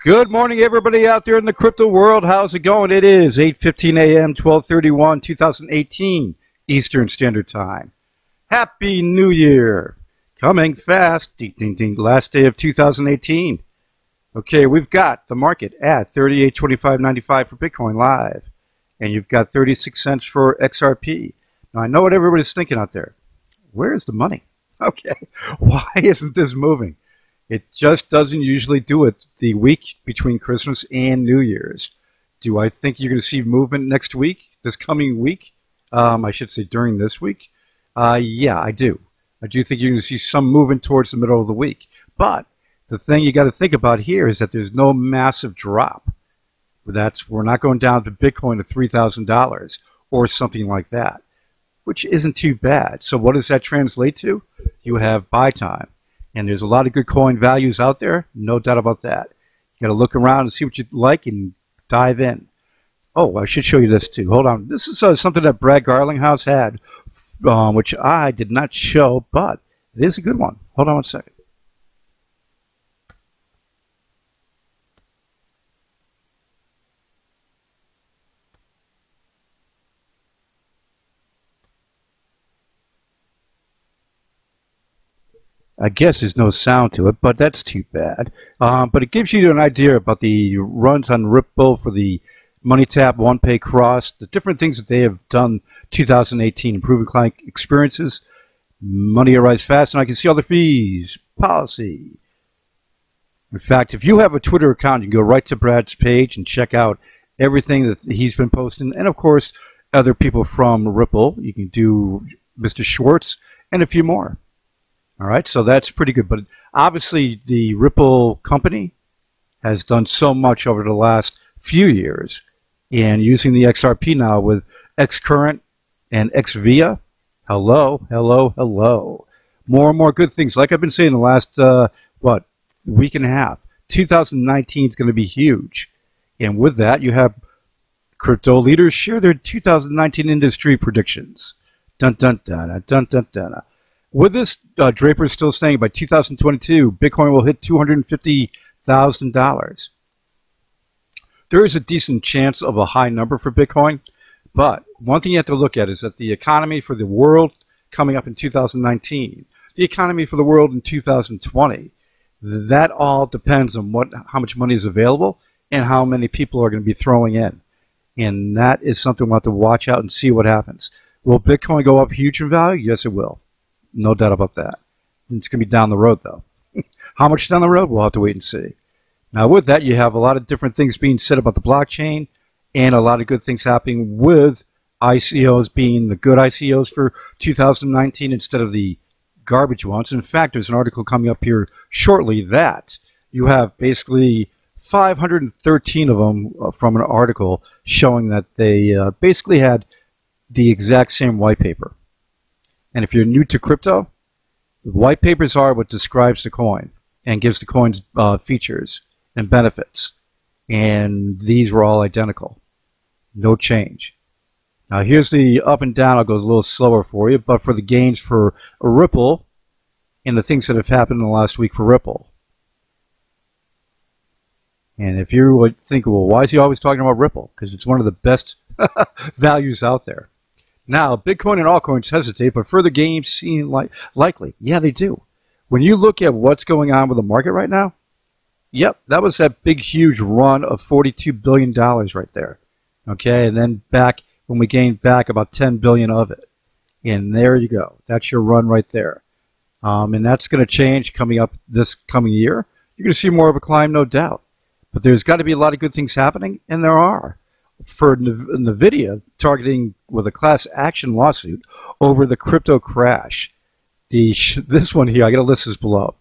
Good morning, everybody out there in the crypto world. How's it going? It is 8:15 a.m., 12/31, 2018 Eastern Standard Time. Happy New Year. Coming fast. Ding, ding, ding. Last day of 2018. Okay, we've got the market at 38.2595 for Bitcoin live. And you've got 36 cents for XRP. Now, I know what everybody's thinking out there. Where's the money? Okay, why isn't this moving? It just doesn't usually do it the week between Christmas and New Year's. Do I think you're going to see movement next week, this coming week? I should say during this week. Yeah, I do. I do think you're going to see some movement towards the middle of the week. But the thing you got to think about here is that there's no massive drop. We're not going down to Bitcoin to $3,000 or something like that, which isn't too bad. So what does that translate to? You have buy time. And there's a lot of good coin values out there, no doubt about that. You got to look around and see what you like and dive in. Oh, I should show you this too. Hold on. This is something that Brad Garlinghouse had, which I did not show, but it is a good one. Hold on one second. I guess there's no sound to it, but that's too bad. But it gives you an idea about the runs on Ripple for the Money Tap, OnePay Cross, the different things that they have done 2018, improving client experiences, money arrives fast, and I can see all the fees, policy. In fact, if you have a Twitter account, you can go right to Brad's page and check out everything that he's been posting, and of course, other people from Ripple. You can do Mr. Schwartz and a few more. All right, so that's pretty good. But obviously, the Ripple company has done so much over the last few years. And using the XRP now with Xcurrent and XVIA, hello, hello, hello. More and more good things. Like I've been saying the last, week and a half. 2019 is going to be huge. And with that, you have crypto leaders share their 2019 industry predictions. Dun, dun, dun, dun, dun, dun, dun. With this, Draper is still saying by 2022, Bitcoin will hit $250,000. There is a decent chance of a high number for Bitcoin, but one thing you have to look at is that the economy for the world coming up in 2019, the economy for the world in 2020, that all depends on how much money is available and how many people are going to be throwing in. And that is something we'll have to watch out and see what happens. Will Bitcoin go up huge in value? Yes, it will. No doubt about that. It's going to be down the road, though. How much down the road? We'll have to wait and see. Now, with that, you have a lot of different things being said about the blockchain and a lot of good things happening with ICOs being the good ICOs for 2019 instead of the garbage ones. In fact, there's an article coming up here shortly that you have basically 513 of them from an article showing that they basically had the exact same white paper. And if you're new to crypto, white papers are what describes the coin and gives the coin's features and benefits. And these were all identical. No change. Now here's the up and down. I'll go a little slower for you, but for the gains for Ripple and the things that have happened in the last week for Ripple. And if you would think, well, why is he always talking about Ripple? Because it's one of the best values out there. Now, Bitcoin and altcoins hesitate, but further gains seem likely. Yeah, they do. When you look at what's going on with the market right now, yep, that was that big, huge run of $42 billion right there. Okay, and then back when we gained back about $10 billion of it. And there you go. That's your run right there. And that's going to change coming up this coming year. You're going to see more of a climb, no doubt. But there's got to be a lot of good things happening, and there are. For NVIDIA targeting with a class action lawsuit over the crypto crash. This one here, I got to list this below.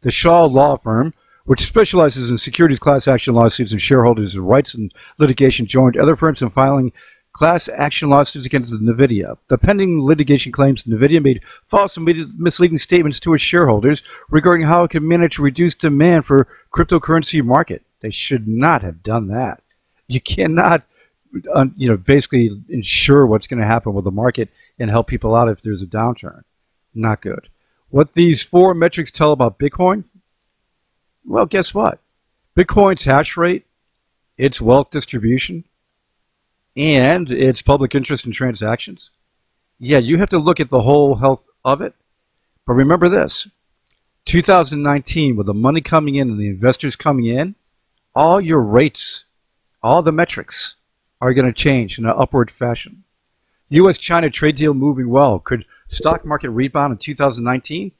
The Shaw Law Firm, which specializes in securities class action lawsuits and shareholders' rights and litigation, joined other firms in filing class action lawsuits against NVIDIA. The pending litigation claims NVIDIA made false and misleading statements to its shareholders regarding how it can manage to reduce demand for cryptocurrency market. They should not have done that. You cannot basically ensure what's going to happen with the market and help people out if there's a downturn. Not good. What these four metrics tell about Bitcoin? Well, guess what? Bitcoin's hash rate, its wealth distribution, and its public interest in transactions. Yeah, you have to look at the whole health of it. But remember this, 2019, with the money coming in and the investors coming in, all your rates, all the metrics are going to change in an upward fashion. U.S.-China trade deal moving well. Could stock market rebound in 2019?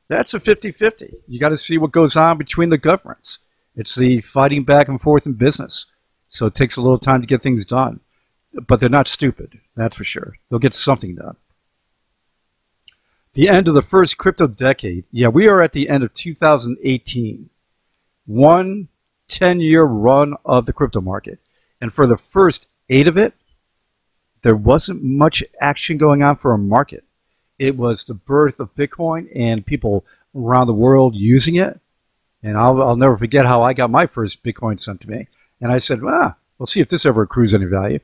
That's a 50-50. You got to see what goes on between the governments. It's the fighting back and forth in business. So it takes a little time to get things done. But they're not stupid, that's for sure. They'll get something done. The end of the first crypto decade. Yeah, we are at the end of 2018. One 10-year run of the crypto market. And for the first 8 of it, there wasn't much action going on for a market. It was the birth of Bitcoin and people around the world using it. And I'll never forget how I got my first Bitcoin sent to me. And I said, well, we'll see if this ever accrues any value.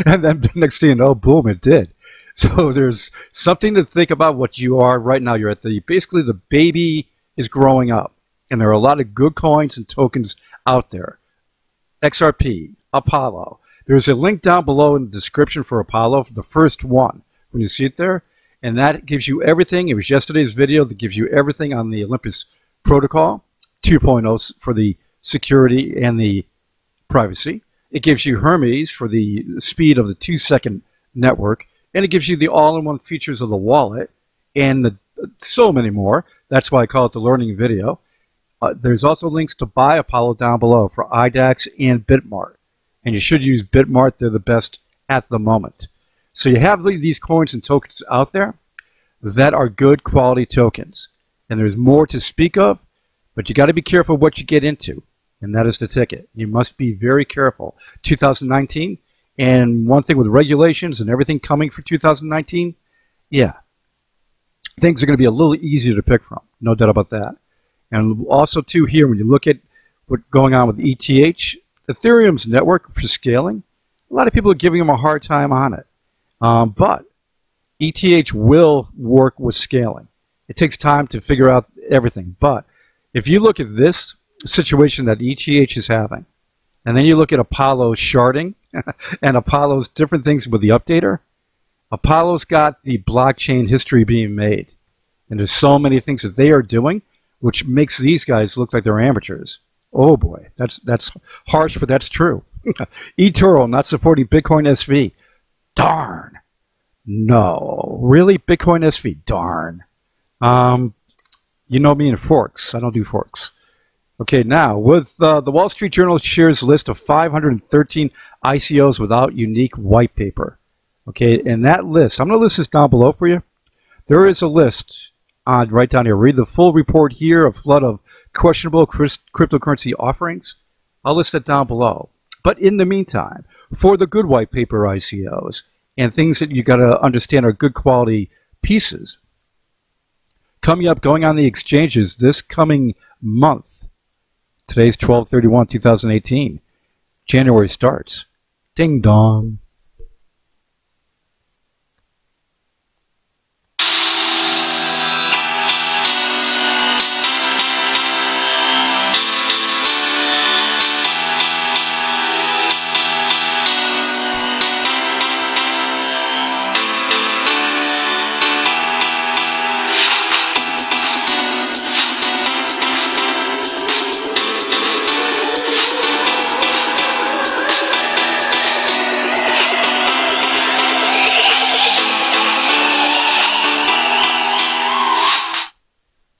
And then next thing you know, boom, it did. So there's something to think about what you are right now. You're at basically the baby is growing up. And there are a lot of good coins and tokens out there. Xrapid, Apollo. There's a link down below in the description for Apollo, for the first one, when you see it there. And that gives you everything. It was yesterday's video that gives you everything on the Olympus protocol, 2.0 for the security and the privacy. It gives you Hermes for the speed of the 2-second network. And it gives you the all-in-one features of the wallet and so many more. That's why I call it the learning video. There's also links to buy Apollo down below for IDAX and Bitmart. And you should use Bitmart. They're the best at the moment. So you have these coins and tokens out there that are good quality tokens. And there's more to speak of, but you got to be careful what you get into. And that is the ticket. You must be very careful. 2019, and one thing with regulations and everything coming for 2019, yeah, things are going to be a little easier to pick from. No doubt about that. And also, too, here, when you look at what's going on with ETH, Ethereum's network for scaling, a lot of people are giving them a hard time on it. But ETH will work with scaling. It takes time to figure out everything. But if you look at this situation that ETH is having, and then you look at Apollo's sharding and Apollo's different things with the updater, Apollo's got the blockchain history being made. And there's so many things that they are doing, which makes these guys look like they're amateurs. Oh boy, that's harsh, but that's true. eToro not supporting Bitcoin SV. Darn. No. Really? Bitcoin SV? Darn. You know me and forks. I don't do forks. Okay, now, with the Wall Street Journal shares a list of 513 ICOs without unique white paper. Okay, and that list, I'm going to list this down below for you. There is a list right down here. Read the full report here, a flood of questionable cryptocurrency offerings. I'll list it down below. But in the meantime, for the good white paper ICOs and things that you got to understand are good quality pieces, coming up, going on the exchanges this coming month. Today's 12/31/2018. January starts. Ding dong.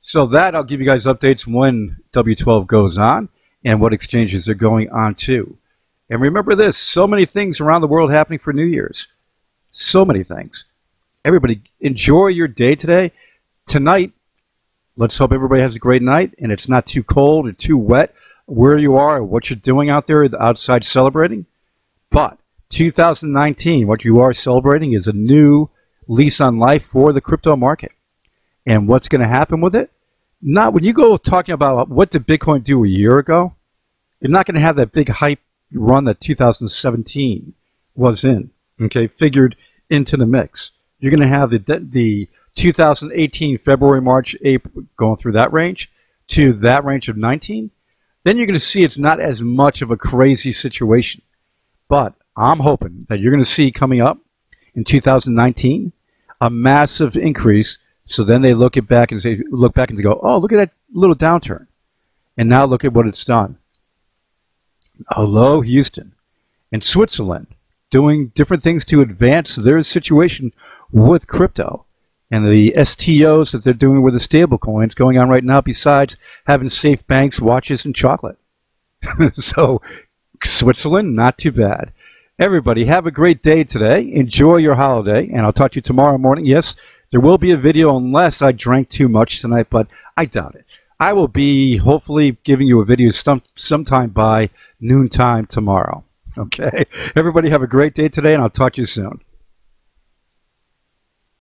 So that, I'll give you guys updates when W12 goes on and what exchanges they're going on to. And remember this, so many things around the world happening for New Year's. So many things. Everybody, enjoy your day today. Tonight, let's hope everybody has a great night and it's not too cold or too wet where you are or what you're doing out there outside celebrating. But 2019, what you are celebrating is a new lease on life for the crypto market. And what's going to happen with it? Not when you go talking about what did Bitcoin do a year ago, you're not going to have that big hype run that 2017 was in, okay, figured into the mix. You're going to have the 2018 February, March, April, going through that range to that range of 19. then you're going to see it's not as much of a crazy situation. But I'm hoping that you're going to see coming up in 2019 a massive increase. So then they look back and they go, oh, look at that little downturn. And now look at what it's done. Hello, Houston. And Switzerland doing different things to advance their situation with crypto. And the STOs that they're doing with the stable coins going on right now, besides having safe banks, watches, and chocolate. So Switzerland, not too bad. Everybody, have a great day today. Enjoy your holiday, and I'll talk to you tomorrow morning. Yes, there will be a video unless I drank too much tonight, but I doubt it. I will be hopefully giving you a video sometime by noontime tomorrow. Okay? Everybody have a great day today, and I'll talk to you soon.